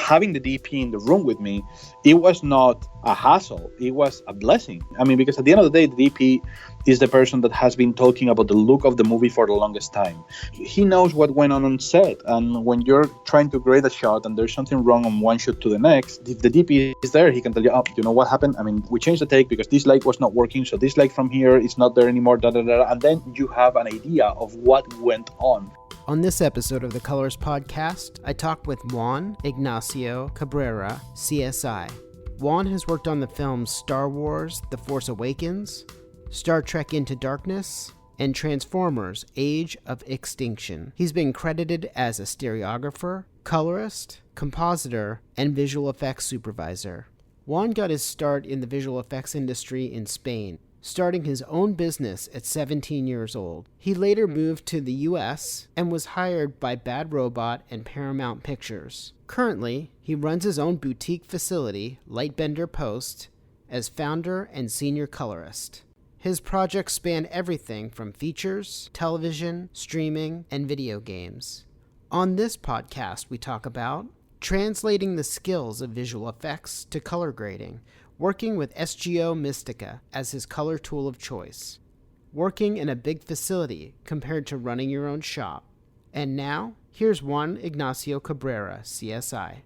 having the DP in the room with me, it was not a hassle. It was a blessing. I mean, because at the end of the day, the DP is the person that has been talking about the look of the movie for the longest time. He knows what went on set. And when you're trying to grade a shot and there's something wrong on one shot to the next, if the DP is there, he can tell you, oh, you know what happened? I mean, we changed the take because this light was not working. So this light from here is not there anymore. And then you have an idea of what went on. On this episode of the Colorist Podcast, I talked with Juan Ignacio Cabrera, CSI. Juan has worked on the films Star Wars: The Force Awakens, Star Trek Into Darkness, and Transformers: Age of Extinction. He's been credited as a stereographer, colorist, compositor, and visual effects supervisor. Juan got his start in the visual effects industry in Spain, starting his own business at 17 years old. He later moved to the US and was hired by Bad Robot and Paramount Pictures. Currently, he runs his own boutique facility, Lightbender Post, as founder and senior colorist. His projects span everything from features, television, streaming, and video games. On this podcast, we talk about translating the skills of visual effects to color grading, working with SGO Mystica as his color tool of choice, working in a big facility compared to running your own shop. And now, here's Juan Ignacio Cabrera, CSI.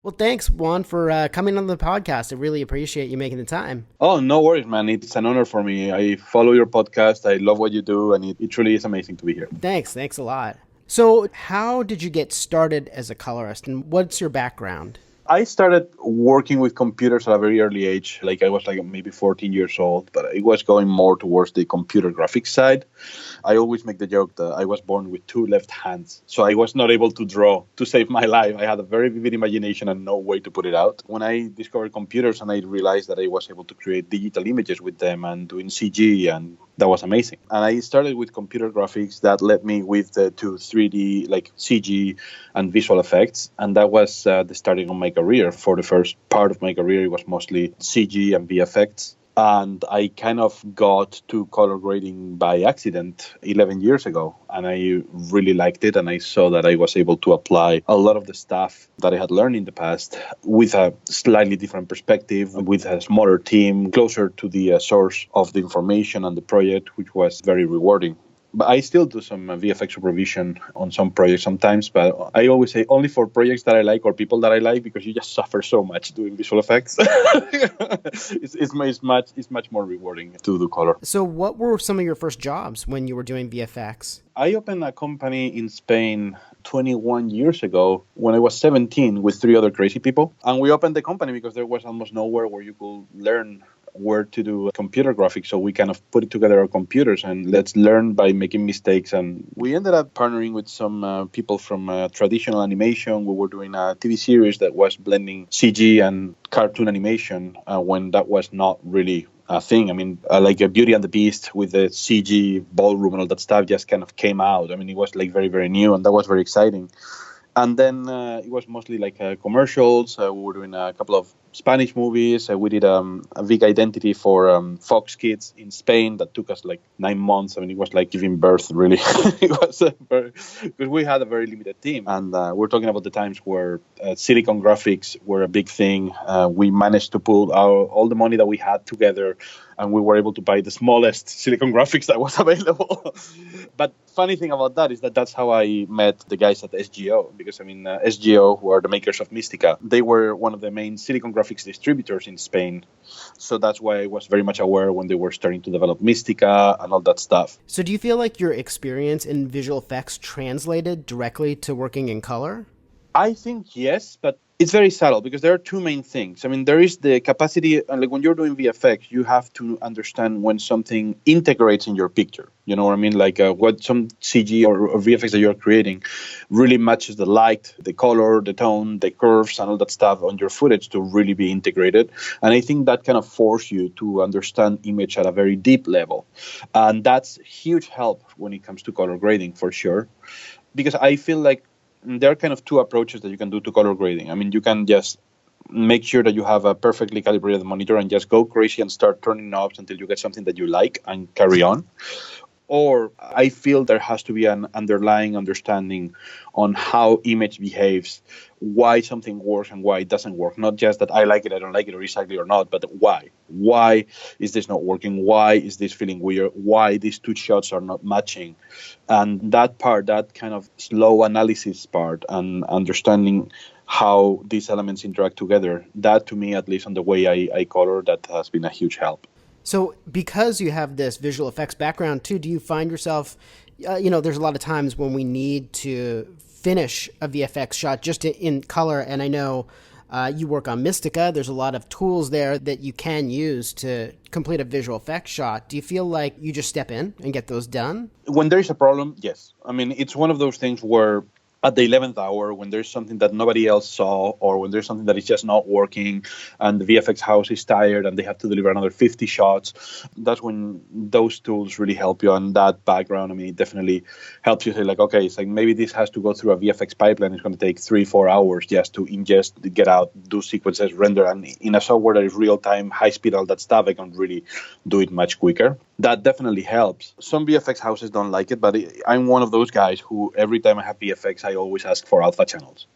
Well, thanks, Juan, for coming on the podcast. I really appreciate you making the time. Oh, no worries, man. It's an honor for me. I follow your podcast. I love what you do, and it truly is amazing to be here. Thanks a lot. So, how did you get started as a colorist, and what's your background? I started working with computers at a very early age. I was maybe 14 years old, but it was going more towards the computer graphics side. I always make the joke that I was born with two left hands, so I was not able to draw to save my life. I had a very vivid imagination and no way to put it out. When I discovered computers and I realized that I was able to create digital images with them and doing CG, and that was amazing. And I started with computer graphics. That led me to 3D, CG and visual effects. And that was the starting of my career. For the first part of my career, it was mostly CG and VFX. And I kind of got to color grading by accident 11 years ago. And I really liked it. And I saw that I was able to apply a lot of the stuff that I had learned in the past with a slightly different perspective, with a smaller team, closer to the source of the information and the project, which was very rewarding. But I still do some VFX supervision on some projects sometimes, but I always say only for projects that I like or people that I like, because you just suffer so much doing visual effects. It's much more rewarding to do color. So what were some of your first jobs when you were doing VFX? I opened a company in Spain 21 years ago when I was 17 with 3 other crazy people. And we opened the company because there was almost nowhere where you could learn where to do computer graphics. So we kind of put it together our computers and let's learn by making mistakes. And we ended up partnering with some people from traditional animation. We were doing a TV series that was blending CG and cartoon animation when that was not really a thing. I mean, like a Beauty and the Beast with the CG ballroom and all that stuff just kind of came out. I mean, it was very, very new, and that was very exciting. And then it was mostly commercials. We were doing a couple of Spanish movies. We did a big identity for Fox Kids in Spain that took us 9 months. I mean, it was like giving birth, really. It was because we had a very limited team. And we're talking about the times where silicon graphics were a big thing. We managed to pull all the money that we had together, and we were able to buy the smallest silicon graphics that was available. But funny thing about that is that that's how I met the guys at SGO, because SGO, who are the makers of Mystica, they were one of the main silicon graphics distributors in Spain. So that's why I was very much aware when they were starting to develop Mystica and all that stuff. So do you feel like your experience in visual effects translated directly to working in color? I think yes, but it's very subtle because there are two main things. I mean, there is the capacity, when you're doing VFX, you have to understand when something integrates in your picture. You know what I mean? What some CG or VFX that you're creating really matches the light, the color, the tone, the curves, and all that stuff on your footage to really be integrated. And I think that kind of forces you to understand image at a very deep level. And that's huge help when it comes to color grading, for sure. Because I feel like there are kind of two approaches that you can do to color grading. I mean, you can just make sure that you have a perfectly calibrated monitor and just go crazy and start turning knobs until you get something that you like and carry on. or I feel there has to be an underlying understanding on how image behaves, why something works and why it doesn't work. Not just that I like it, I don't like it, or it's ugly or not, but why. Why is this not working? Why is this feeling weird? Why these two shots are not matching? And that part, that kind of slow analysis part and understanding how these elements interact together, that to me, at least on the way I color, that has been a huge help. So because you have this visual effects background too, do you find yourself, there's a lot of times when we need to finish a VFX shot just in color. And I know you work on Mystica. There's a lot of tools there that you can use to complete a visual effects shot. Do you feel like you just step in and get those done? When there is a problem, yes. I mean, it's one of those things where at the 11th hour, when there's something that nobody else saw, or when there's something that is just not working and the VFX house is tired and they have to deliver another 50 shots, that's when those tools really help you. And that background, I mean, it definitely helps you say like, okay, it's like maybe this has to go through a VFX pipeline. It's going to take 3-4 hours just to ingest, get out, do sequences, render. And in a software that is real time, high speed, all that stuff, I can really do it much quicker. That definitely helps. Some VFX houses don't like it, but I'm one of those guys who every time I have VFX, I always ask for alpha channels.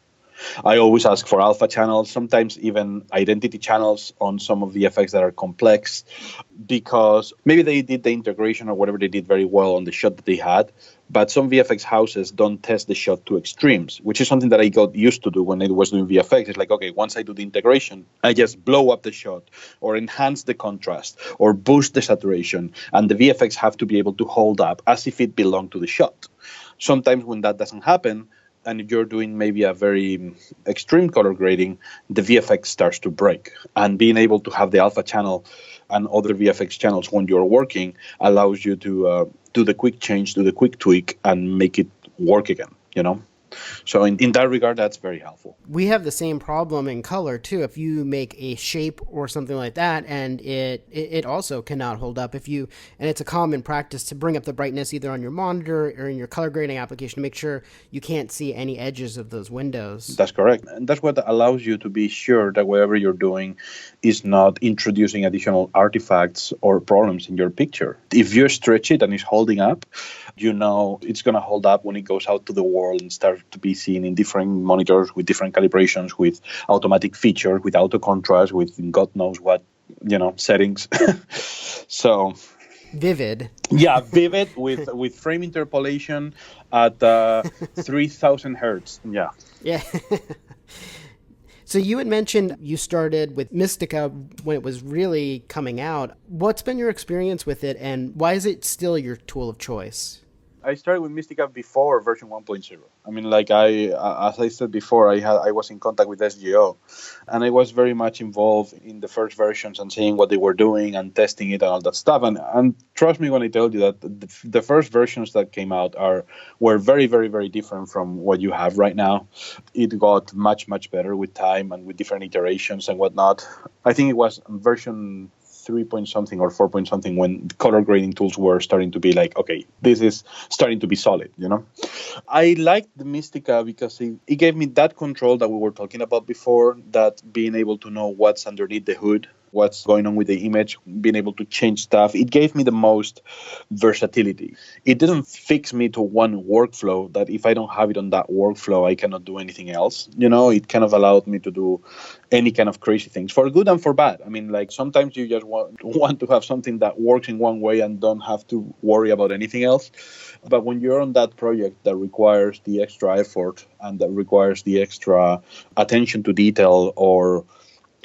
Sometimes even identity channels on some of the effects that are complex, because maybe they did the integration or whatever they did very well on the shot that they had, but some VFX houses don't test the shot to extremes, which is something that I got used to do when I was doing VFX. It's like, okay, once I do the integration, I just blow up the shot or enhance the contrast or boost the saturation, and the VFX have to be able to hold up as if it belonged to the shot. Sometimes when that doesn't happen, and if you're doing maybe a very extreme color grading, the VFX starts to break. And being able to have the alpha channel and other VFX channels when you're working allows you to do the quick change, do the quick tweak, and make it work again, So in that regard, that's very helpful. We have the same problem in color too. If you make a shape or something like that, and it also cannot hold up, and it's a common practice to bring up the brightness either on your monitor or in your color grading application to make sure you can't see any edges of those windows. That's correct. And that's what allows you to be sure that whatever you're doing is not introducing additional artifacts or problems in your picture. If you stretch it and it's holding up, it's going to hold up when it goes out to the world and start to be seen in different monitors with different calibrations, with automatic features, with auto contrast, with God knows what, settings. So vivid. Yeah, vivid with frame interpolation at 3000 hertz. Yeah. Yeah. So you had mentioned you started with Mystica when it was really coming out. What's been your experience with it, and why is it still your tool of choice? I started with Mystica before version 1.0. I mean, as I said before, I was in contact with SGO, and I was very much involved in the first versions and seeing what they were doing and testing it and all that stuff. And trust me when I tell you that the first versions that came out were very, very, very different from what you have right now. It got much, much better with time and with different iterations and whatnot. I think it was version 3 point something or 4 point something when color grading tools were starting to be like, okay, this is starting to be solid, I liked the Mystica because it gave me that control that we were talking about before, that being able to know what's underneath the hood, what's going on with the image, being able to change stuff. It gave me the most versatility. It didn't fix me to one workflow that if I don't have it on that workflow, I cannot do anything else. It kind of allowed me to do any kind of crazy things, for good and for bad. I mean, sometimes you just want to have something that works in one way and don't have to worry about anything else. But when you're on that project that requires the extra effort and that requires the extra attention to detail, or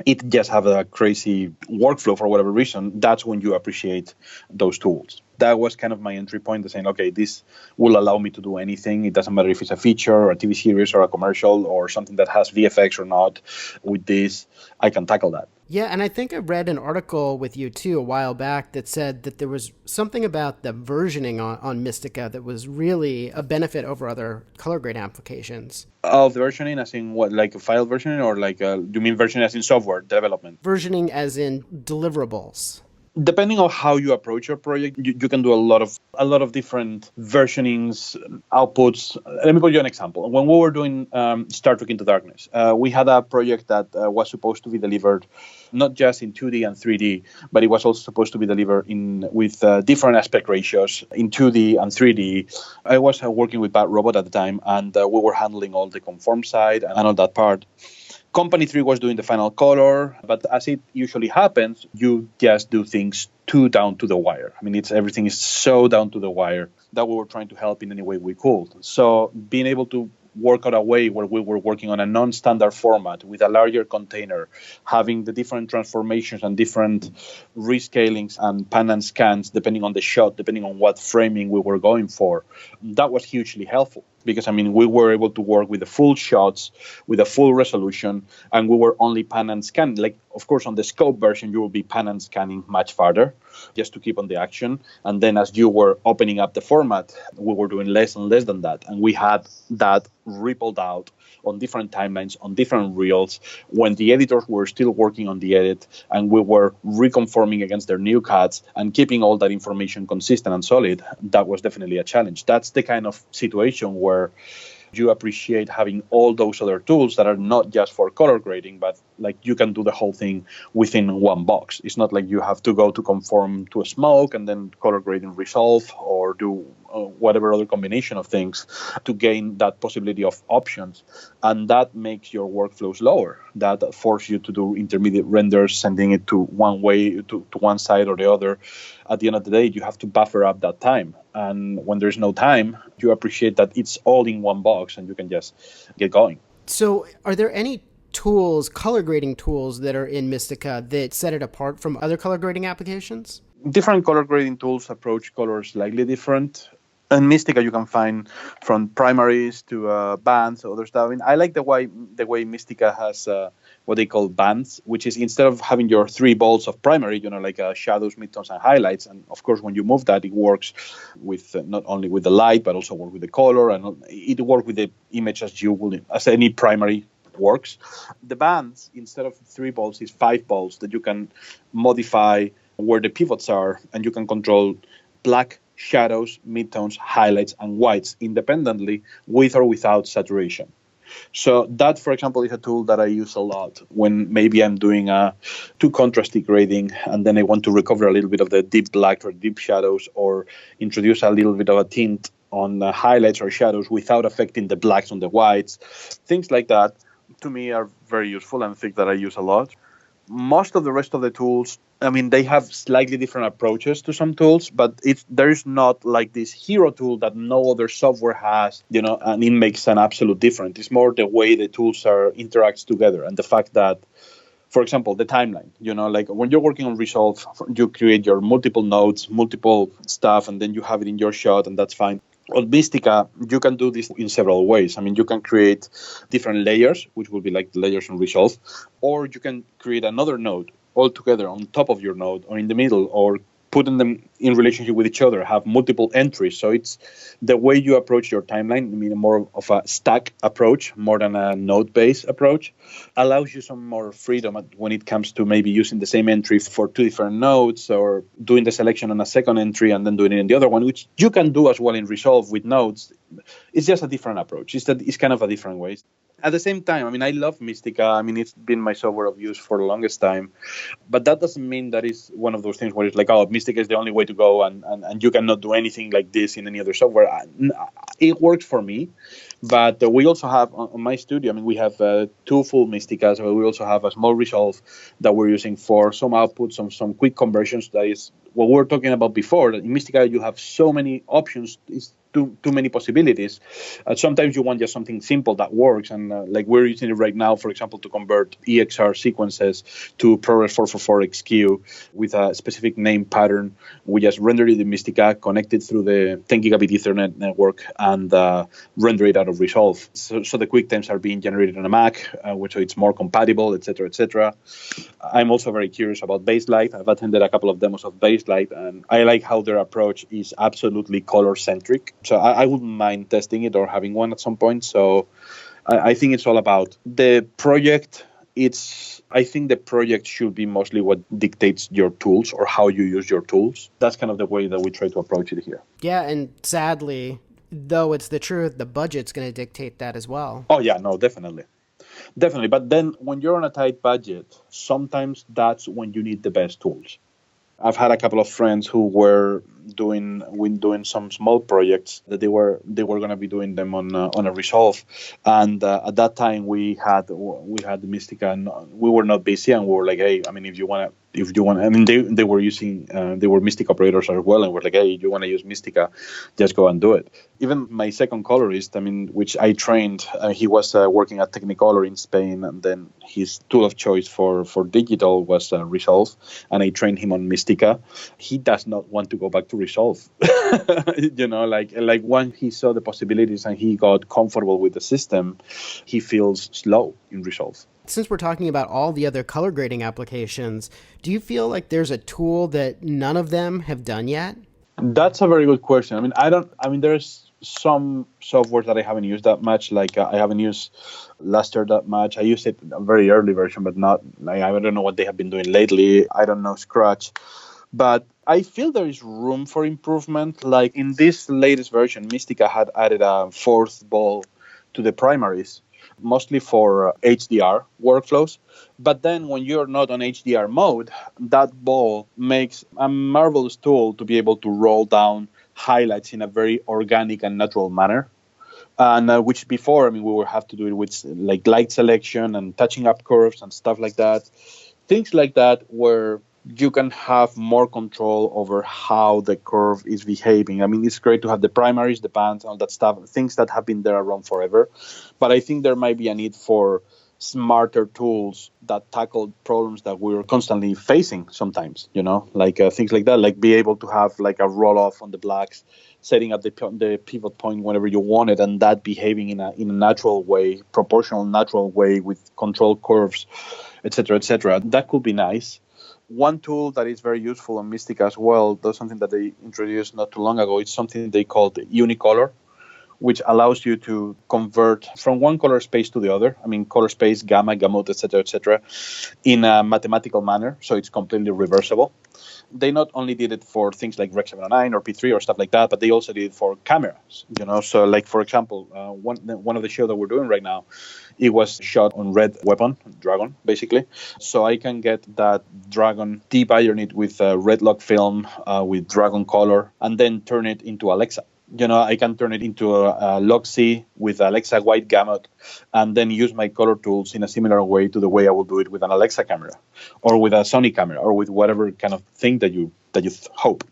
it just have a crazy workflow for whatever reason, that's when you appreciate those tools. That was kind of my entry point, saying, okay, this will allow me to do anything. It doesn't matter if it's a feature or a TV series or a commercial or something that has VFX or not. With this, I can tackle that. Yeah, and I think I read an article with you, too, a while back that said that there was something about the versioning on Mystica that was really a benefit over other color grade applications. Oh, the versioning as in what, like a file versioning, or do you mean versioning as in software development? Versioning as in deliverables. Depending on how you approach your project, you can do a lot of different versionings, outputs. Let me give you an example. When we were doing Star Trek Into Darkness, we had a project that was supposed to be delivered not just in 2D and 3D, but it was also supposed to be delivered with different aspect ratios in 2D and 3D. I was working with Bad Robot at the time, and we were handling all the conform side and all that part. Company 3 was doing the final color, but as it usually happens, you just do things too down to the wire. I mean, everything is so down to the wire that we were trying to help in any way we could. So being able to work out a way where we were working on a non-standard format with a larger container, having the different transformations and different rescalings and pan and scans, depending on the shot, depending on what framing we were going for, that was hugely helpful. Because, I mean, we were able to work with the full shots, with a full resolution, and we were only pan and scan. Like, of course, on the scope version, you will be pan and scanning much farther just to keep on the action. And then as you were opening up the format, we were doing less and less than that. And we had that rippled out on different timelines, on different reels, when the editors were still working on the edit, and we were reconforming against their new cuts and keeping all that information consistent and solid. That was definitely a challenge. That's the kind of situation where you appreciate having all those other tools that are not just for color grading, but like you can do the whole thing within one box. It's not like you have to go to conform to a smoke and then color grade in Resolve or do whatever other combination of things to gain that possibility of options. And that makes your workflow slower. That forces you to do intermediate renders, sending it to one way, to one side or the other. At the end of the day, you have to buffer up that time. And when there's no time, you appreciate that it's all in one box and you can just get going. So are there any tools, color grading tools that are in Mystica that set it apart from other color grading applications? Different color grading tools approach colors slightly different. In Mystica, you can find from primaries to bands, other stuff. I mean, I like the way Mystica has what they call bands, which is instead of having your 3 balls of primary, like shadows, midtones, and highlights. And of course, when you move that, it works with not only with the light, but also work with the color, and it works with the image as any primary works. The bands, instead of 3 balls, is 5 balls that you can modify where the pivots are, and you can control black, shadows, midtones, highlights, and whites independently with or without saturation. So that, for example, is a tool that I use a lot when maybe I'm doing a too contrasty grading and then I want to recover a little bit of the deep black or deep shadows or introduce a little bit of a tint on the highlights or shadows without affecting the blacks on the whites. Things like that, to me, are very useful and things that I use a lot. Most of the rest of the tools, I mean, they have slightly different approaches to some tools, but there is not like this hero tool that no other software has, and it makes an absolute difference. It's more the way the tools interacts together and the fact that, for example, the timeline, like when you're working on Resolve, you create your multiple nodes, multiple stuff, and then you have it in your shot, and that's fine. On Mystica, you can do this in several ways. I mean, you can create different layers, which will be like the layers on Resolve, or you can create another node altogether on top of your node or in the middle, or putting them in relationship with each other, have multiple entries. So it's the way you approach your timeline, I mean, more of a stack approach, more than a node-based approach, allows you some more freedom when it comes to maybe using the same entry for 2 different nodes or doing the selection on a second entry and then doing it in the other one, which you can do as well in Resolve with nodes. It's just a different approach. It's kind of a different way. At the same time, I mean, I love Mystica. I mean, it's been my software of use for the longest time. But that doesn't mean that it's one of those things where it's like, oh, Mystica is the only way to go and you cannot do anything like this in any other software. It works for me. But we also have on my studio, I mean, we have 2 full Mysticas. But we also have a small Resolve that we're using for some outputs, some quick conversions. That is what we were talking about before. In Mystica, you have so many options. It's too many possibilities. Sometimes you want just something simple that works, and like we're using it right now, for example, to convert EXR sequences to ProRes 444 XQ with a specific name pattern. We just render it in Mystica, connect it through the 10 gigabit Ethernet network, and render it out of Resolve. So the quick times are being generated on a Mac, so it's more compatible, etc., etc. I'm also very curious about Baselight. I've attended a couple of demos of Baselight, and I like how their approach is absolutely color-centric. So I wouldn't mind testing it or having one at some point. So I think it's all about the project I think the project should be mostly what dictates your tools or how you use your tools. That's kind of the way that we try to approach it here. Yeah, and sadly, though it's the truth, the budget's going to dictate that as well. Oh, yeah, no, definitely. Definitely. But then when you're on a tight budget, sometimes that's when you need the best tools. I've had a couple of friends who were doing some small projects that they were going to be doing them on a Resolve, and at that time we had Mystica, and we were not busy, and we were like, hey, I mean, if you want, I mean, they were using they were Mystica operators as well, and we're like, hey, if you want to use Mystica, just go and do it. Even my second colorist, I mean, which I trained, he was working at Technicolor in Spain, and then his tool of choice for digital was Resolve, and I trained him on Mystica. He does not want to go back to Resolve. Like when he saw the possibilities and he got comfortable with the system, he feels slow in Resolve. Since we're talking about all the other color grading applications, do you feel like there's a tool that none of them have done yet? That's a very good question. I mean, there's some software that I haven't used that much. Like I haven't used Luster that much. I used it in a very early version, but not. I don't know what they have been doing lately. I don't know Scratch. But I feel there is room for improvement. Like in this latest version, Mystica had added a fourth ball to the primaries, mostly for HDR workflows. But then when you're not on HDR mode, that ball makes a marvelous tool to be able to roll down highlights in a very organic and natural manner. And which before, I mean, we would have to do it with like light selection and touching up curves and stuff like that. Things like that where you can have more control over how the curve is behaving. I mean, it's great to have the primaries, the bands, all that stuff, things that have been there around forever. But I think there might be a need for smarter tools that tackle problems that we're constantly facing sometimes, like things like that, like be able to have like a roll off on the blacks, setting up the pivot point whenever you want it, and that behaving in a natural way, proportional, natural way with control curves, etc., etc. That could be nice. One tool that is very useful on Mystica as well, that's something that they introduced not too long ago. It's something they called Unicolor, which allows you to convert from one color space to the other. I mean, color space, gamma, gamut, etc., in a mathematical manner. So it's completely reversible. They not only did it for things like Rec 709 or P3 or stuff like that, but they also did it for cameras. So like, for example, one of the shows that we're doing right now, it was shot on red weapon, dragon, basically. So I can get that dragon, de-iron it with red lock film, with dragon color, and then turn it into Alexa. I can turn it into a log C with Alexa white gamut, and then use my color tools in a similar way to the way I will do it with an Alexa camera, or with a Sony camera, or with whatever kind of thing that you hope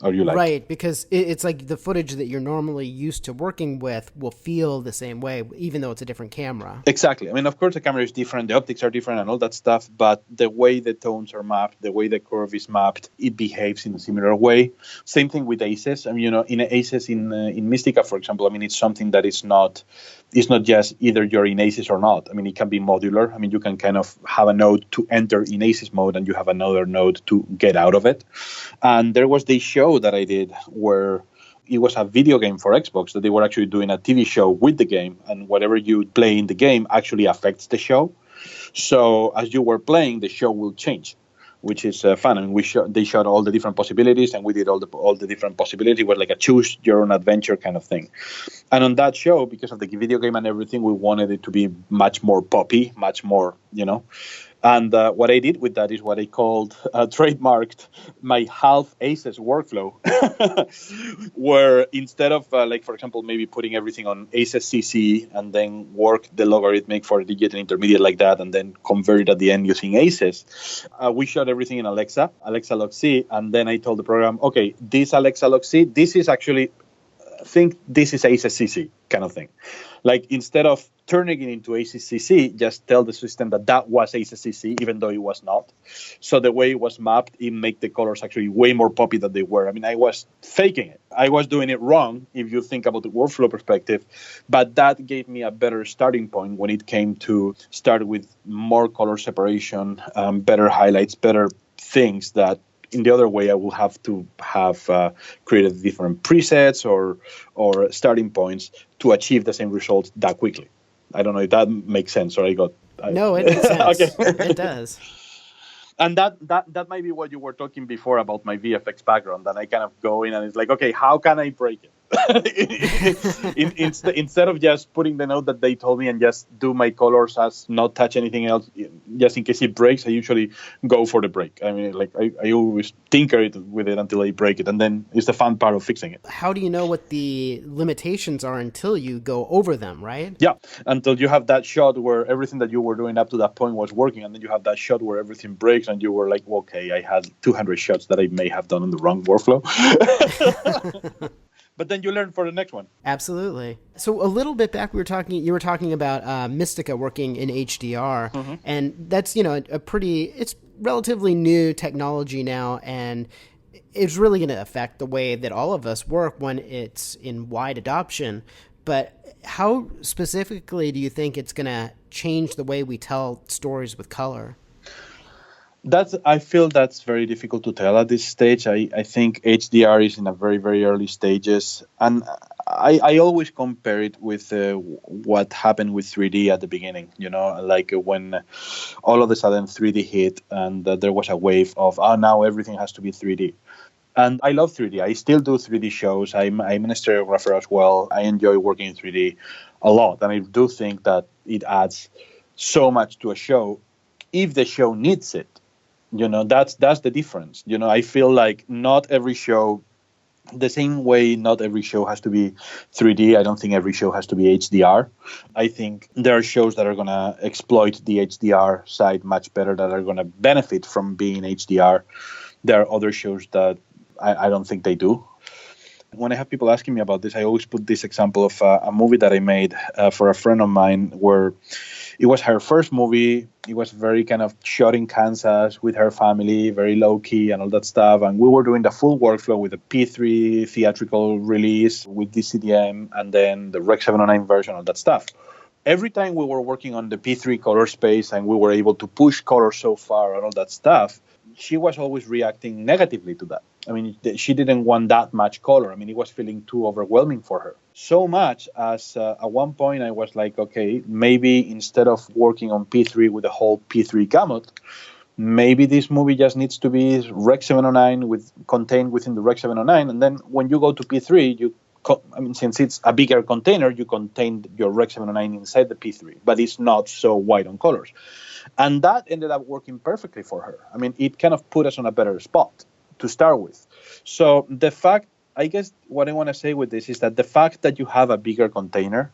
or you like. Right, because it's like the footage that you're normally used to working with will feel the same way, even though it's a different camera. Exactly. I mean, of course, the camera is different, the optics are different and all that stuff, but the way the tones are mapped, the way the curve is mapped, it behaves in a similar way. Same thing with ACES. I mean, in ACES in Mystica, for example, I mean, it's something that it's not just either you're in ACES or not. I mean, it can be modular. I mean, you can kind of have a node to enter in ACES mode and you have another node to get out of it. And there was this show that I did where it was a video game for Xbox that they were actually doing a TV show with the game, and whatever you play in the game actually affects the show. So as you were playing, the show will change, which is fun. I mean, they showed all the different possibilities, and we did all the different possibilities. It was like a choose your own adventure kind of thing. And on that show, because of the video game and everything, we wanted it to be much more poppy, much more, And what I did with that is what I called, trademarked, my half ACES workflow, where instead of, for example, maybe putting everything on ACES CC and then work the logarithmic for a digit and intermediate like that, and then convert it at the end using ACES, we shot everything in Alexa Log C, and then I told the program, okay, this Alexa Log C, this is actually, think this is ACES CC kind of thing. Like, instead of turning it into ACCC, just tell the system that was ACCC, even though it was not. So the way it was mapped, it made the colors actually way more poppy than they were. I mean, I was faking it. I was doing it wrong if you think about the workflow perspective, but that gave me a better starting point when it came to start with more color separation, better highlights, better things that in the other way I will have to have created different presets or starting points to achieve the same results that quickly. I don't know if that makes sense, or I got No, it makes sense. Okay. It does. And that might be what you were talking before about my VFX background. That I kind of go in and it's like, okay, how can I break it? Instead of just putting the note that they told me and just do my colors as not touch anything else, just in case it breaks, I usually go for the break. I mean, like I always tinker it with it until I break it, and then it's the fun part of fixing it. How do you know what the limitations are until you go over them, right? Yeah, until you have that shot where everything that you were doing up to that point was working, and then you have that shot where everything breaks, and you were like, well, okay, I had 200 shots that I may have done in the wrong workflow. But then you learn for the next one. Absolutely. So a little bit back, you were talking about Mystica working in HDR, and that's, it's relatively new technology now, and it's really going to affect the way that all of us work when it's in wide adoption. But how specifically do you think it's going to change the way we tell stories with color? I feel that's very difficult to tell at this stage. I think HDR is in a very, very early stages. And I always compare it with what happened with 3D at the beginning, like when all of a sudden 3D hit and there was a wave of, now everything has to be 3D. And I love 3D. I still do 3D shows. I'm a stereographer as well. I enjoy working in 3D a lot. And I do think that it adds so much to a show if the show needs it. That's the difference. I feel like not every show, the same way not every show has to be 3D. I don't think every show has to be HDR. I think there are shows that are going to exploit the HDR side much better, that are going to benefit from being HDR. There are other shows that I don't think they do. When I have people asking me about this, I always put this example of a movie that I made for a friend of mine, where it was her first movie. It was very kind of shot in Kansas with her family, very low key and all that stuff. And we were doing the full workflow with the P3 theatrical release with DCDM and then the Rec 709 version, all that stuff. Every time we were working on the P3 color space and we were able to push color so far and all that stuff, she was always reacting negatively to that. I mean, she didn't want that much color. I mean, it was feeling too overwhelming for her. So much as at one point I was like, okay, maybe instead of working on P3 with the whole P3 gamut, maybe this movie just needs to be Rec 709 contained within the Rec 709. And then when you go to P3, since it's a bigger container, you contain your Rec 709 inside the P3, but it's not so wide on colors. And that ended up working perfectly for her. I mean, it kind of put us on a better spot to start with. So I guess what I want to say with this is that the fact that you have a bigger container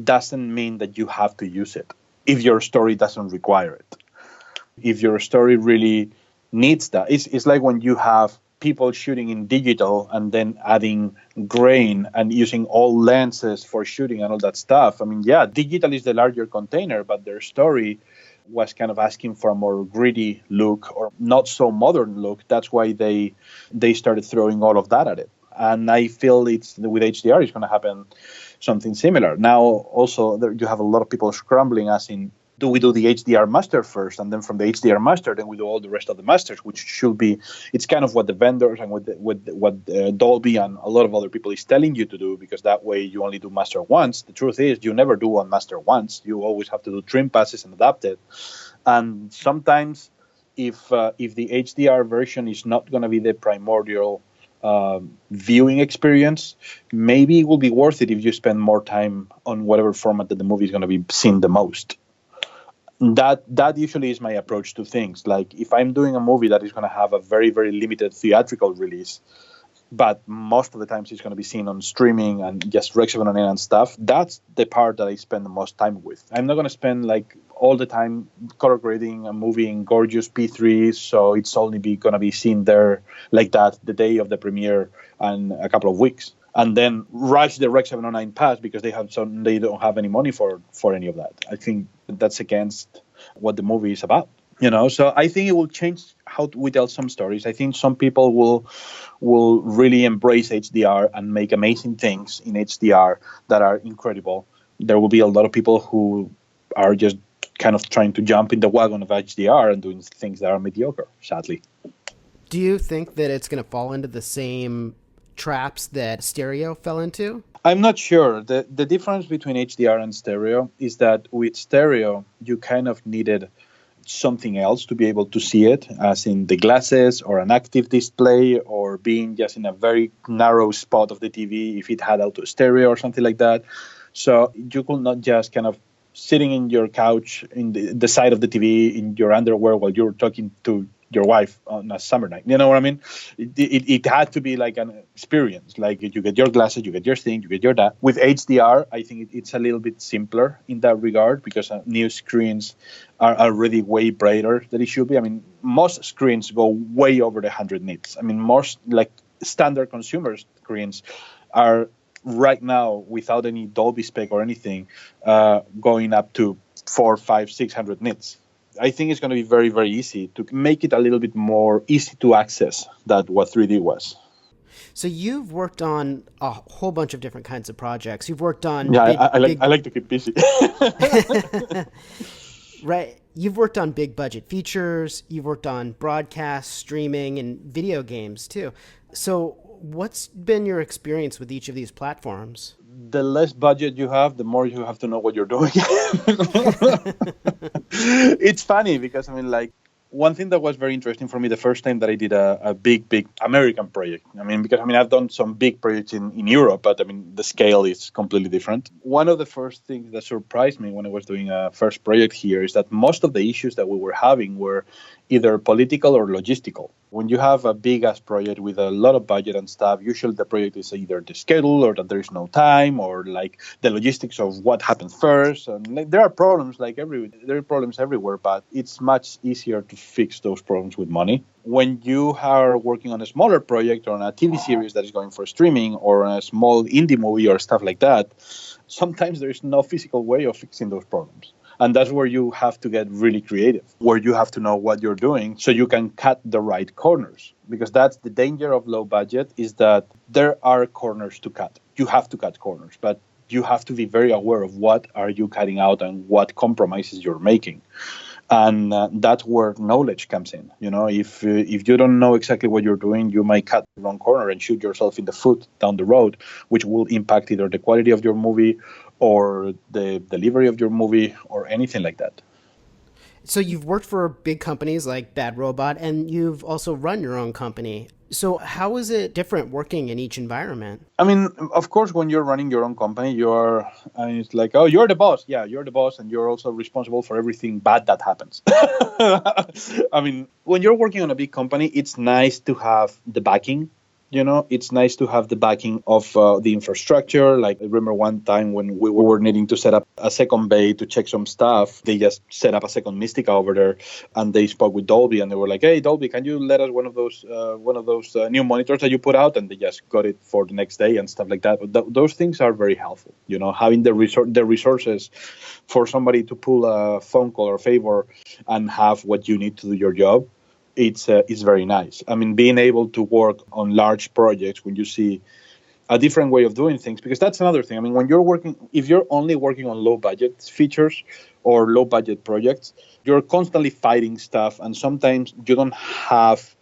doesn't mean that you have to use it if your story doesn't require it. If your story really needs that. It's like when you have people shooting in digital and then adding grain and using all lenses for shooting and all that stuff. I mean, yeah, digital is the larger container, but their story was kind of asking for a more gritty look or not so modern look. That's why they started throwing all of that at it. And I feel with HDR, it's going to happen something similar. Now, also, you have a lot of people scrambling, as in, do we do the HDR master first? And then from the HDR master, then we do all the rest of the masters, which should be, it's kind of what the vendors and what Dolby and a lot of other people is telling you to do, because that way you only do master once. The truth is, you never do one master once. You always have to do trim passes and adapt it. And sometimes if the HDR version is not going to be the primordial viewing experience, maybe it will be worth it if you spend more time on whatever format that the movie is going to be seen the most. That usually is my approach to things. Like if I'm doing a movie that is going to have a very, very limited theatrical release, but most of the times it's going to be seen on streaming and just Rec 709 and stuff, that's the part that I spend the most time with. I'm not going to spend like all the time color grading a movie in gorgeous P3, so it's only going to be seen there like that the day of the premiere and a couple of weeks. And then rush the Rec 709 pass because they don't have any money for any of that. I think that's against what the movie is about. So I think it will change how we tell some stories. I think some people will really embrace HDR and make amazing things in HDR that are incredible. There will be a lot of people who are just kind of trying to jump in the wagon of HDR and doing things that are mediocre, sadly. Do you think that it's going to fall into the same traps that stereo fell into? I'm not sure. The difference between HDR and stereo is that with stereo, you kind of needed something else to be able to see it, as in the glasses or an active display or being just in a very narrow spot of the TV if it had auto stereo or something like that. So you could not just kind of sitting in your couch in the side of the TV in your underwear while you're talking to your wife on a summer night. You know what I mean? It had to be like an experience. Like you get your glasses, you get your thing, you get your that. With HDR, I think it's a little bit simpler in that regard because new screens are already way brighter than it should be. I mean, most screens go way over the 100 nits. I mean, most like standard consumer screens are right now without any Dolby spec or anything going up to 400, 500, 600 nits. I think it's going to be very, very easy to make it a little bit more easy to access than what 3D was. So you've worked on a whole bunch of different kinds of projects. You've worked on I like to keep busy. Right. You've worked on big budget features. You've worked on broadcast, streaming, and video games too. So what's been your experience with each of these platforms? The less budget you have, the more you have to know what you're doing. It's funny because, I mean, like, one thing that was very interesting for me the first time that I did a big American project. I mean, because, I mean, I've done some big projects in Europe, but, I mean, the scale is completely different. One of the first things that surprised me when I was doing a first project here is that most of the issues that we were having were either political or logistical. When you have a big-ass project with a lot of budget and stuff, usually the project is either the schedule or that there is no time or, like, the logistics of what happens first. And like, there are problems there are problems everywhere, but it's much easier to fix those problems with money. When you are working on a smaller project or on a TV series that is going for streaming or on a small indie movie or stuff like that, sometimes there is no physical way of fixing those problems. And that's where you have to get really creative, where you have to know what you're doing so you can cut the right corners. Because that's the danger of low budget, is that there are corners to cut. You have to cut corners, but you have to be very aware of what are you cutting out and what compromises you're making. And that's where knowledge comes in. You know, if you don't know exactly what you're doing, you might cut the wrong corner and shoot yourself in the foot down the road, which will impact either the quality of your movie or the delivery of your movie or anything like that. So you've worked for big companies like Bad Robot, and you've also run your own company. So how is it different working in each environment? I mean, of course, when you're running your own company, it's like, oh, you're the boss. Yeah, you're the boss, and you're also responsible for everything bad that happens. I mean, when you're working on a big company, it's nice to have the backing. You know, it's nice to have the backing of the infrastructure. Like, I remember one time when we were needing to set up a second bay to check some stuff, they just set up a second Mystica over there, and they spoke with Dolby, and they were like, "Hey, Dolby, can you let us one of those new monitors that you put out?" And they just got it for the next day and stuff like that. But those things are very helpful. You know, having the resources for somebody to pull a phone call or favor and have what you need to do your job. It's very nice. I mean, being able to work on large projects when you see a different way of doing things, because that's another thing. I mean, if you're only working on low budget features or low budget projects, you're constantly fighting stuff, and sometimes you don't have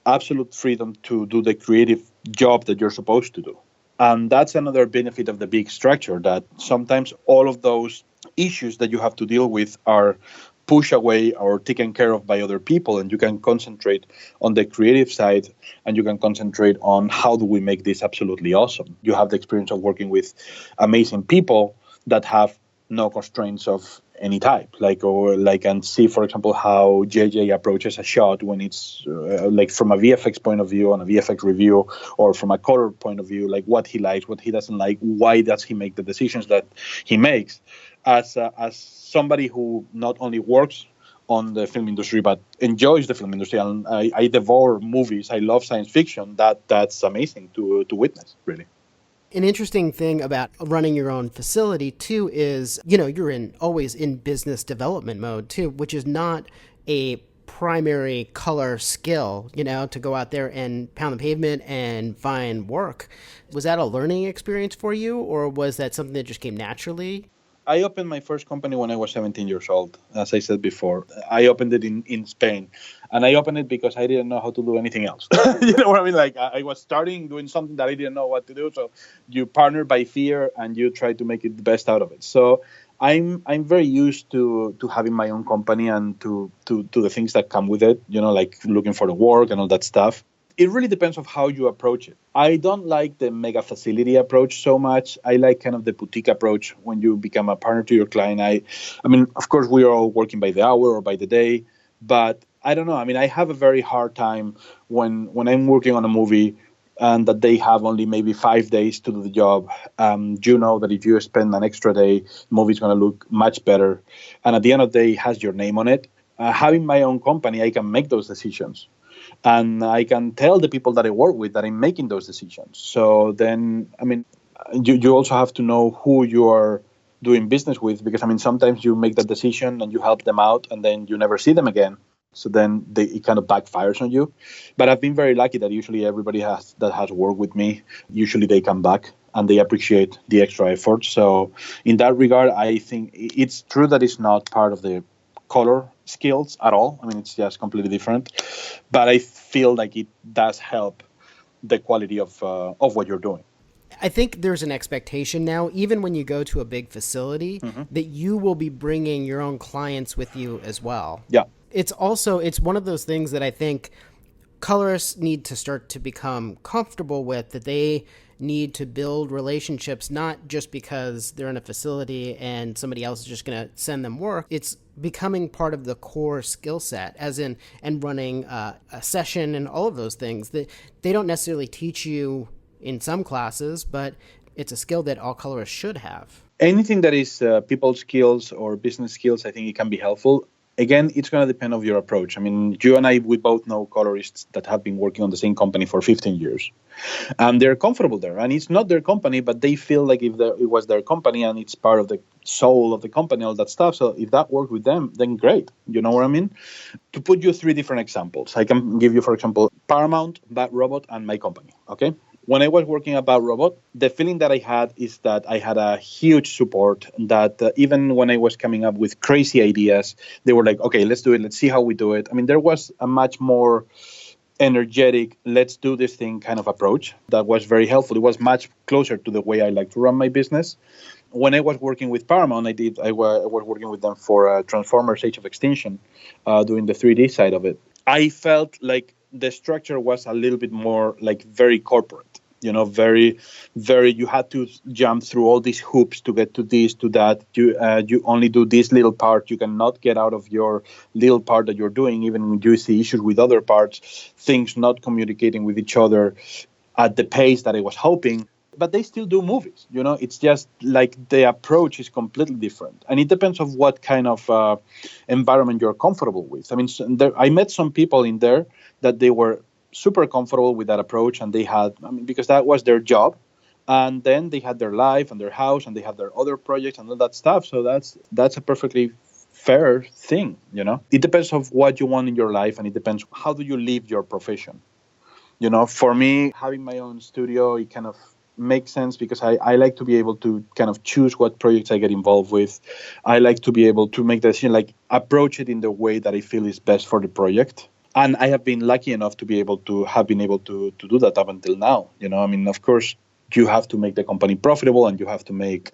absolute freedom to do the creative job that you're supposed to do. And that's another benefit of the big structure, that sometimes all of those issues that you have to deal with are pushed away or taken care of by other people, and you can concentrate on the creative side, and you can concentrate on how do we make this absolutely awesome. You have the experience of working with amazing people that have no constraints of any type, and see, for example, how JJ approaches a shot when it's like from a VFX point of view, on a VFX review, or from a color point of view, like what he likes, what he doesn't like, why does he make the decisions that he makes. As somebody who not only works on the film industry but enjoys the film industry, and I devour movies, I love science fiction, that's amazing to witness, really. An interesting thing about running your own facility too is, you know, you're always in business development mode too, which is not a primary color skill, you know, to go out there and pound the pavement and find work. Was that a learning experience for you, or was that something that just came naturally? I opened my first company when I was 17 years old, as I said before. I opened it in Spain. And I opened it because I didn't know how to do anything else. You know what I mean? Like I was starting doing something that I didn't know what to do. So you partner by fear and you try to make it the best out of it. So I'm very used to having my own company and to the things that come with it, you know, like looking for the work and all that stuff. It really depends on how you approach it. I don't like the mega facility approach so much. I like kind of the boutique approach when you become a partner to your client. I mean, of course, we are all working by the hour or by the day, but I don't know. I mean, I have a very hard time when I'm working on a movie and that they have only maybe 5 days to do the job. You know that if you spend an extra day, the movie's going to look much better. And at the end of the day, it has your name on it. Having my own company, I can make those decisions. And I can tell the people that I work with that I'm making those decisions. So then, I mean, you also have to know who you are doing business with, because, I mean, sometimes you make that decision and you help them out and then you never see them again. So then it kind of backfires on you. But I've been very lucky that usually everybody that has worked with me, usually they come back and they appreciate the extra effort. So in that regard, I think it's true that it's not part of the color skills at all. I mean, it's just completely different. But I feel like it does help the quality of what you're doing. I think there's an expectation now, even when you go to a big facility, that you will be bringing your own clients with you as well. Yeah. It's one of those things that I think colorists need to start to become comfortable with, that they need to build relationships, not just because they're in a facility and somebody else is just going to send them work. It's becoming part of the core skill set, as in, and running a session and all of those things that they don't necessarily teach you in some classes, but it's a skill that all colorists should have. Anything that is people skills or business skills, I think it can be helpful. Again, it's going to depend on your approach. I mean, you and I, we both know colorists that have been working on the same company for 15 years. And they're comfortable there. And it's not their company, but they feel like if it was their company and it's part of the soul of the company, all that stuff. So if that worked with them, then great. You know what I mean? To put you 3 different examples, I can give you, for example, Paramount, Bad Robot, and my company. Okay? When I was working at Bad Robot, the feeling that I had is that I had a huge support, that even when I was coming up with crazy ideas, they were like, okay, let's do it. Let's see how we do it. I mean, there was a much more energetic, let's do this thing kind of approach that was very helpful. It was much closer to the way I like to run my business. When I was working with Paramount, I was working with them for Transformers Age of Extinction, doing the 3D side of it. I felt like the structure was a little bit more like very corporate. You know, very, very, you had to jump through all these hoops to get to this, to that. You only do this little part. You cannot get out of your little part that you're doing, even when you see issues with other parts, things not communicating with each other at the pace that I was hoping. But they still do movies, you know. It's just like the approach is completely different. And it depends on what kind of environment you're comfortable with. I mean, I met some people in there that they were super comfortable with that approach, and they had, I mean, because that was their job, and then they had their life and their house and they have their other projects and all that stuff. So that's a perfectly fair thing, you know. It depends on what you want in your life, and it depends how do you live your profession. You know, for me, having my own studio, it kind of makes sense because I like to be able to kind of choose what projects I get involved with. I like to be able to make the decision, like approach it in the way that I feel is best for the project. And I have been lucky enough to be able to do that up until now. You know, I mean, of course, you have to make the company profitable and you have to make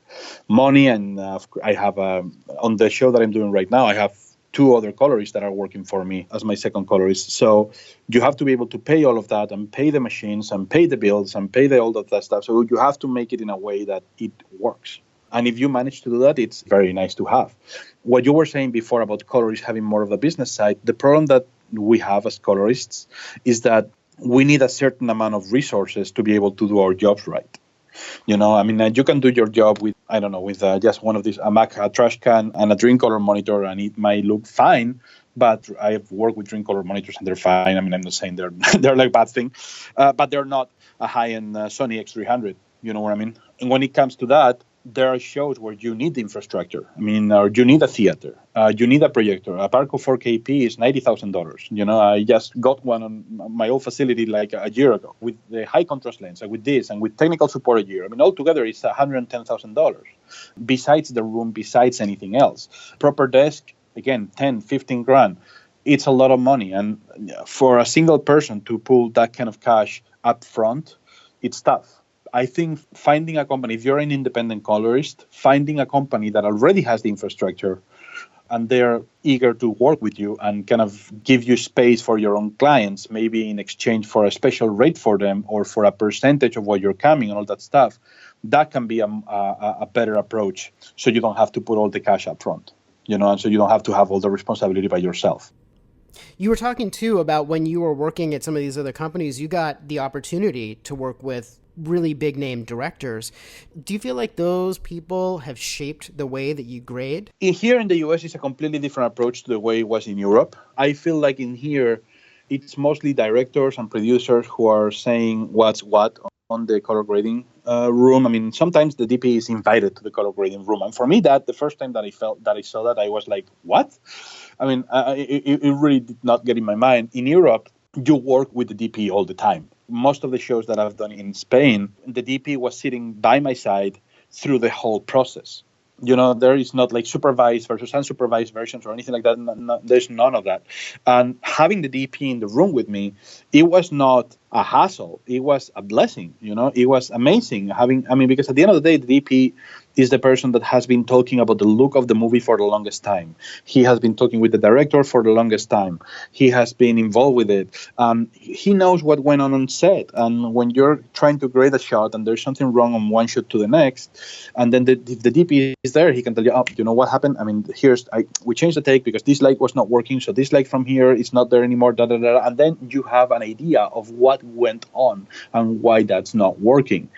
money. And I have on the show that I'm doing right now, I have 2 other colorists that are working for me as my second colorist. So you have to be able to pay all of that and pay the machines and pay the bills and pay all of that stuff. So you have to make it in a way that it works. And if you manage to do that, it's very nice to have. What you were saying before about colorists having more of the business side, the problem that we have as colorists is that we need a certain amount of resources to be able to do our jobs right. You know, I mean, you can do your job with, I don't know, with just one of these, a trash can and a drink color monitor, and it might look fine, but I've worked with drink color monitors and they're fine. I mean, I'm not saying they're like bad thing, but they're not a high-end Sony X300, you know what I mean? And when it comes to that, there are shows where you need the infrastructure. I mean, or you need a theater, you need a projector. A Barco 4KP is $90,000. I just got one on my old facility like a year ago with the high contrast lens and with this and with technical support a year. I mean, altogether it's $110,000. Besides the room, besides anything else, proper desk, again, 10, 15 grand. It's a lot of money. And for a single person to pull that kind of cash up front, it's tough. I think finding a company, if you're an independent colorist, finding a company that already has the infrastructure and they're eager to work with you and kind of give you space for your own clients, maybe in exchange for a special rate for them or for a percentage of what you're coming and all that stuff, that can be a better approach. So you don't have to put all the cash up front, and so you don't have to have all the responsibility by yourself. You were talking too about when you were working at some of these other companies, you got the opportunity to work with really big name directors. Do you feel like those people have shaped the way that you grade? Here in the US, it's a completely different approach to the way it was in Europe. I feel like in here, it's mostly directors and producers who are saying what's what on the color grading room. I mean, sometimes the DP is invited to the color grading room. And for me, the first time that I saw that, I was like, what? I mean, it really did not get in my mind. In Europe, you work with the DP all the time. Most of the shows that I've done in Spain, the DP was sitting by my side through the whole process. There is not like supervised versus unsupervised versions or anything like that. No, there's none of that. And having the DP in the room with me, it was not a hassle. It was a blessing. It was amazing because at the end of the day, the DP is the person that has been talking about the look of the movie for the longest time. He has been talking with the director for the longest time. He has been involved with it. He knows what went on set. And when you're trying to grade a shot and there's something wrong on one shot to the next, and then if the DP is there, he can tell you, what happened? I mean, we changed the take because this light was not working. So this light from here is not there anymore. And then you have an idea of what went on and why that's not working.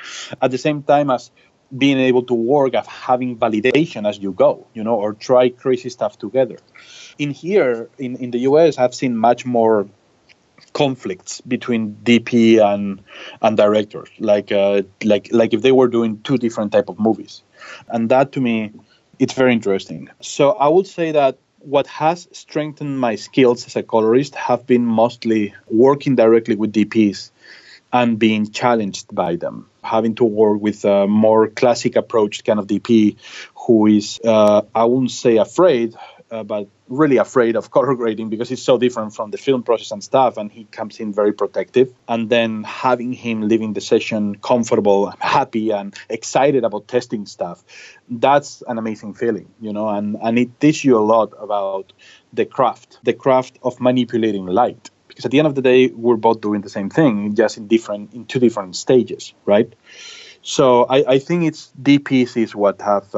At the same time as being able to work of having validation as you go, or try crazy stuff together. In here, in the US, I've seen much more conflicts between DP and directors, like if they were doing two different type of movies. And that, to me, it's very interesting. So I would say that what has strengthened my skills as a colorist have been mostly working directly with DPs and being challenged by them, having to work with a more classic approach kind of DP who is, I wouldn't say afraid, but really afraid of color grading because it's so different from the film process and stuff, and he comes in very protective. And then having him leaving the session comfortable, happy, and excited about testing stuff, that's an amazing feeling, and it teaches you a lot about the craft of manipulating light. Because at the end of the day, we're both doing the same thing, just in two different stages, right? So I think it's DPs is what have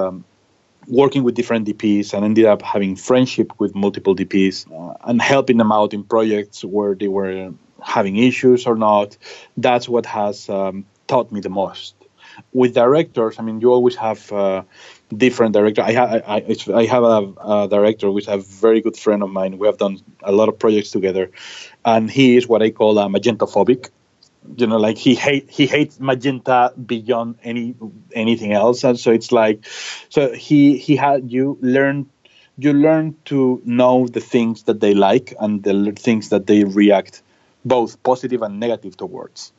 working with different DPs and ended up having friendship with multiple DPs and helping them out in projects where they were having issues or not. That's what has taught me the most. With directors, I mean, you always have different directors. I have a director who is a very good friend of mine. We have done a lot of projects together, and he is what I call a magenta-phobic. Like he hates magenta beyond anything else, and so it's like, so he had you learn to know the things that they like and the things that they react both positive and negative towards.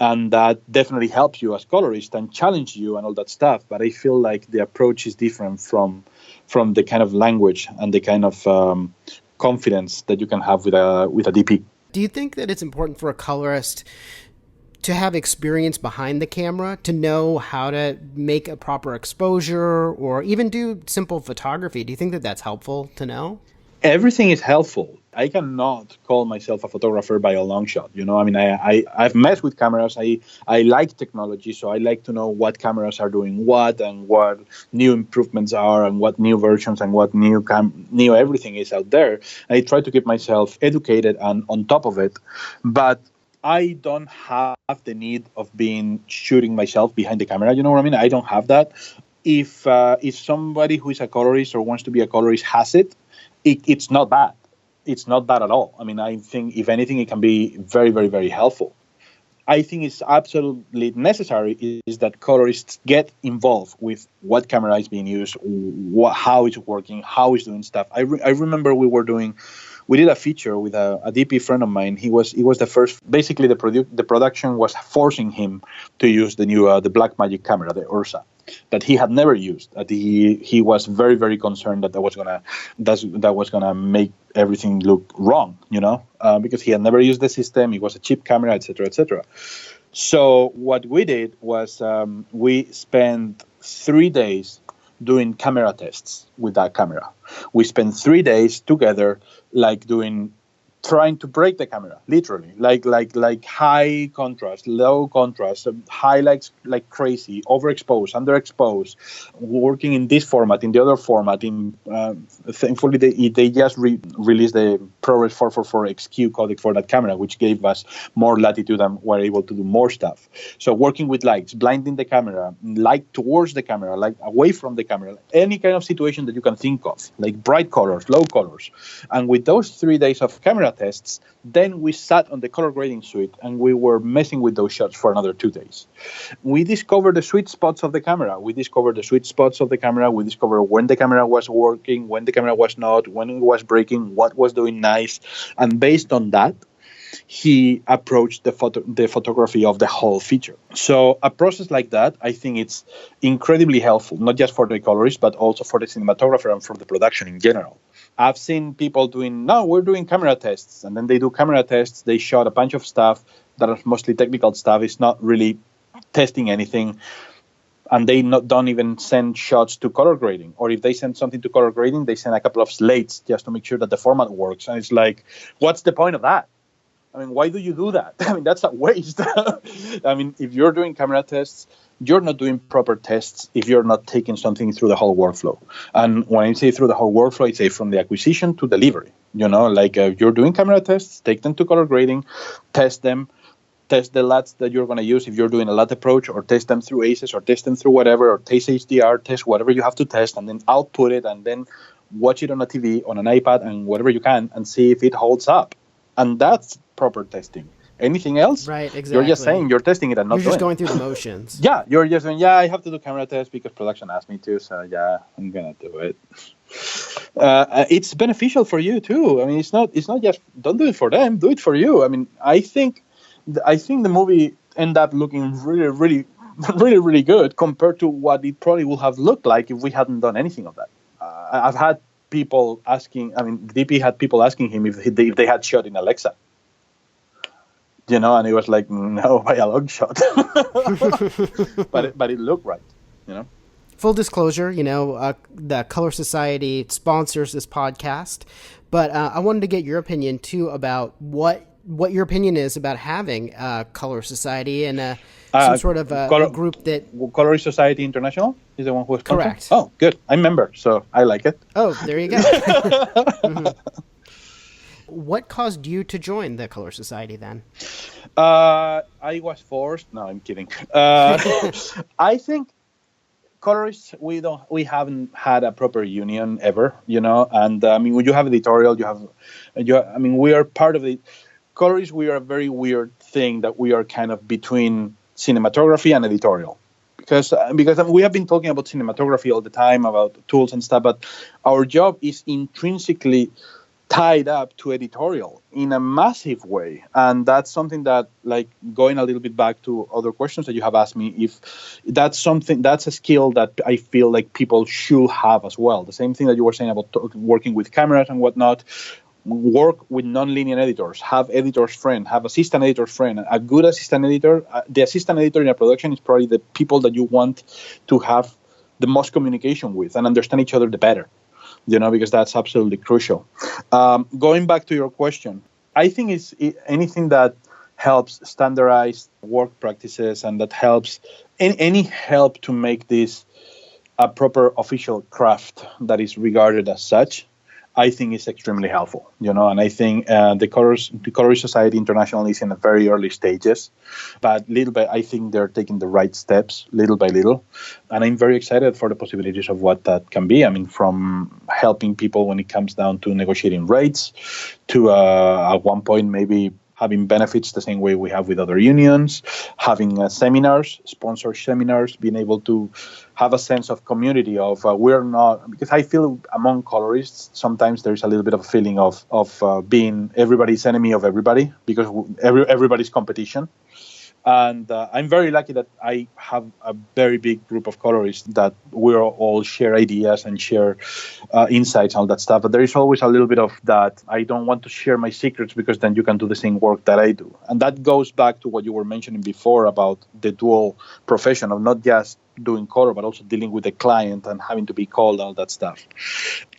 And that definitely helps you as colorist and challenge you and all that stuff. But I feel like the approach is different from the kind of language and the kind of confidence that you can have with a DP. Do you think that it's important for a colorist to have experience behind the camera, to know how to make a proper exposure or even do simple photography? Do you think that that's helpful to know? Everything is helpful. I cannot call myself a photographer by a long shot. I mean, I've messed with cameras. I like technology, so I like to know what cameras are doing what and what new improvements are and what new versions and what new everything is out there. I try to keep myself educated and on top of it, but I don't have the need of shooting myself behind the camera. You know what I mean? I don't have that. If somebody who is a colorist or wants to be a colorist has it, it's not bad. It's not bad at all. I mean, I think if anything, it can be very, very, very helpful. I think it's absolutely necessary is that colorists get involved with what camera is being used, how it's working, how it's doing stuff. I remember we did a feature with a DP friend of mine. He was the first. Basically, the production was forcing him to use the new the Blackmagic camera, the Ursa, that he had never used. That he was very, very concerned that was gonna make everything look wrong, because he had never used the system. It was a cheap camera, etc., etc. So what we did was we spent 3 days doing camera tests with that camera. We spent 3 days together, trying to break the camera, literally, like high contrast, low contrast, highlights like crazy, overexposed, underexposed, working in this format, in the other format. Thankfully, they just released the ProRes 444 XQ codec for that camera, which gave us more latitude and we're able to do more stuff. So working with lights, blinding the camera, light towards the camera, light away from the camera, any kind of situation that you can think of, like bright colors, low colors. And with those 3 days of camera tests, then we sat on the color grading suite and we were messing with those shots for another 2 days. We discovered the sweet spots of the camera. We discovered when the camera was working, when the camera was not, when it was breaking, what was doing nice. And based on that, he approached the photography of the whole feature. So a process like that, I think it's incredibly helpful, not just for the colorist, but also for the cinematographer and for the production in general. I've seen people we're doing camera tests, and then they do camera tests. They shot a bunch of stuff that are mostly technical stuff. It's not really testing anything. And they don't even send shots to color grading. Or if they send something to color grading, they send a couple of slates just to make sure that the format works. And it's like, what's the point of that? I mean, why do you do that? I mean, that's a waste. I mean, if you're doing camera tests, you're not doing proper tests if you're not taking something through the whole workflow. And when I say through the whole workflow, I say from the acquisition to delivery. You're doing camera tests, take them to color grading, test them, test the LUTs that you're going to use if you're doing a LUT approach, or test them through ACES, or test them through whatever, or test HDR, test whatever you have to test, and then output it, and then watch it on a TV, on an iPad, and whatever you can, and see if it holds up. And that's proper testing. Anything else? Right, exactly. You're just saying you're testing it and not doing it. You're just going through the motions. Yeah, you're just saying, I have to do camera tests because production asked me to, so I'm going to do it. It's beneficial for you too. I mean, it's not just don't do it for them, do it for you. I mean, I think the movie ended up looking really, really, really, really good compared to what it probably would have looked like if we hadn't done anything of that. I've had people asking, DP had people asking him if they had shot in Alexa. And he was like, no, by a long shot. but it looked right, Full disclosure, the Color Society sponsors this podcast, but I wanted to get your opinion too about what your opinion is about having a Color Society and some sort of a group that... Colorist Society International is the one who is sponsored? Correct. Oh, good. I'm a member, so I like it. Oh, there you go. Mm-hmm. What caused you to join the Color Society then? I was forced. No, I'm kidding. I think colorists, we haven't had a proper union ever, and when you have editorial, we are part of it. Colorists, we are a very weird thing that we are kind of between cinematography and editorial. Because we have been talking about cinematography all the time, about tools and stuff, but our job is intrinsically tied up to editorial in a massive way. And that's something that, going a little bit back to other questions that you have asked me, if that's a skill that I feel like people should have as well. The same thing that you were saying about working with cameras and whatnot. Work with non-linear editors, have editor's friend, have assistant editor's friend. A good assistant editor, the assistant editor in a production is probably the people that you want to have the most communication with and understand each other the better, because that's absolutely crucial. Going back to your question, I think it's anything that helps standardize work practices and that helps any help to make this a proper official craft that is regarded as such, I think is extremely helpful, and I think the Colorist Society International is in the very early stages, but little by I think they're taking the right steps little by little, and I'm very excited for the possibilities of what that can be. From helping people when it comes down to negotiating rates, to at one point maybe having benefits the same way we have with other unions, having seminars, sponsored seminars, being able to have a sense of community of we're not, because I feel among colorists, sometimes there's a little bit of a feeling of being everybody's enemy of everybody because everybody's competition. And I'm very lucky that I have a very big group of colorists that we all share ideas and share insights and all that stuff. But there is always a little bit of that. I don't want to share my secrets because then you can do the same work that I do. And that goes back to what you were mentioning before about the dual profession of not just doing color, but also dealing with the client and having to be called, all that stuff.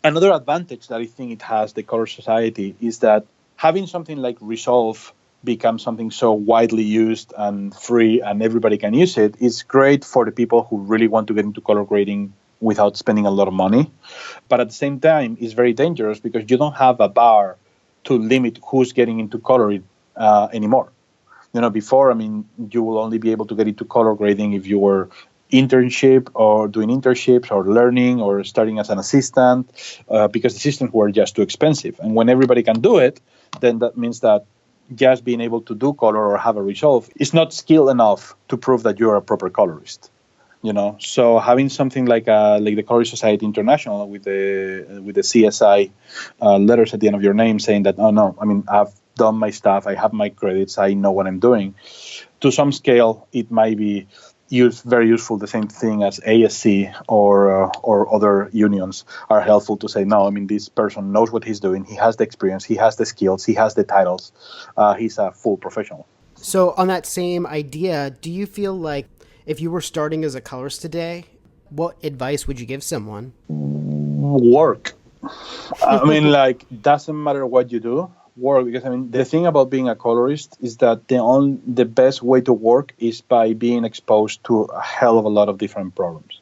Another advantage that I think it has, the Color Society, is that having something like Resolve become something so widely used and free and everybody can use it, it's great for the people who really want to get into color grading without spending a lot of money. But at the same time, it's very dangerous because you don't have a bar to limit who's getting into coloring anymore. Before, you will only be able to get into color grading if you were internship or doing internships or learning or starting as an assistant because the assistants were just too expensive. And when everybody can do it, then that means that just being able to do color or have a Resolve is not skill enough to prove that you're a proper colorist. So having something like the Colorist Society International with the CSI letters at the end of your name saying that I've done my stuff, I have my credits, I know what I'm doing. To some scale, it might be very useful. The same thing as ASC or other unions are helpful to say, no, this person knows what he's doing. He has the experience. He has the skills. He has the titles. He's a full professional. So on that same idea, do you feel like if you were starting as a colorist today, what advice would you give someone? Work. Doesn't matter what you do. Work, because the thing about being a colorist is that the best way to work is by being exposed to a hell of a lot of different problems,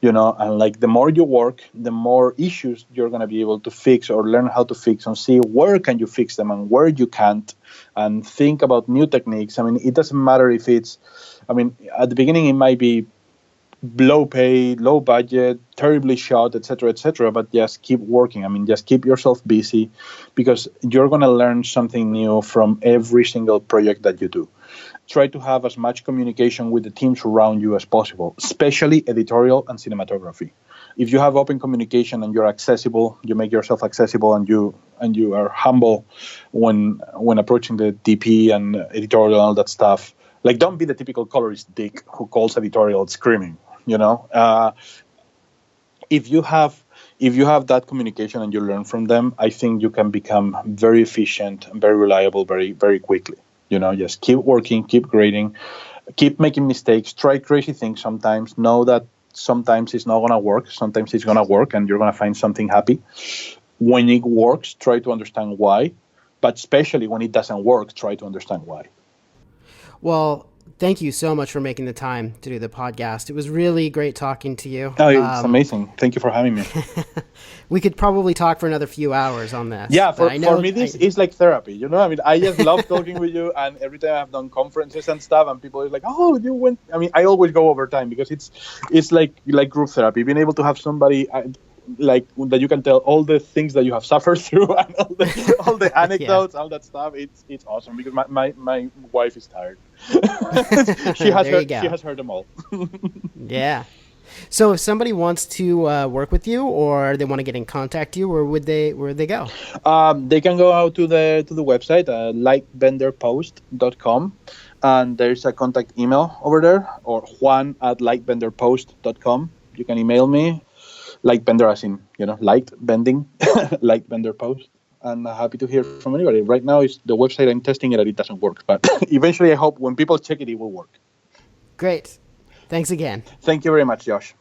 and the more you work, the more issues you're going to be able to fix or learn how to fix and see where can you fix them and where you can't, and think about new techniques. It doesn't matter if it's, at the beginning it might be low pay, low budget, terribly shot, etc., but just keep working. Just keep yourself busy because you're going to learn something new from every single project that you do. Try to have as much communication with the teams around you as possible, especially editorial and cinematography. If you have open communication and you're accessible, you make yourself accessible and you are humble when approaching the DP and editorial and all that stuff. Don't be the typical colorist dick who calls editorial screaming. If you have that communication and you learn from them, I think you can become very efficient and very reliable very, very quickly. Just keep working, keep grading, keep making mistakes, try crazy things sometimes. Know that sometimes it's not going to work, sometimes it's going to work and you're going to find something happy. When it works, try to understand why. But especially when it doesn't work, try to understand why. Well, thank you so much for making the time to do the podcast. It was really great talking to you. Oh, it's amazing. Thank you for having me. We could probably talk for another few hours on this. Yeah, for me, this is like therapy. I just love talking with you. And every time I've done conferences and stuff, and people are like, oh, you went. I always go over time because it's like group therapy. Being able to have somebody that you can tell all the things that you have suffered through and all the anecdotes, all that stuff. It's awesome because my wife is tired. She has heard them all. Yeah. So if somebody wants to work with you or they want to get in contact you, where would they go? They can go out to the website, lightbenderpost.com, and there's a contact email over there, or juan@lightbenderpost.com. You can email me. Lightbender as in, light bending, Lightbender Post. And happy to hear from anybody. Right now, it's the website I'm testing it and it doesn't work. But eventually, I hope when people check it, it will work. Great. Thanks again. Thank you very much, Josh.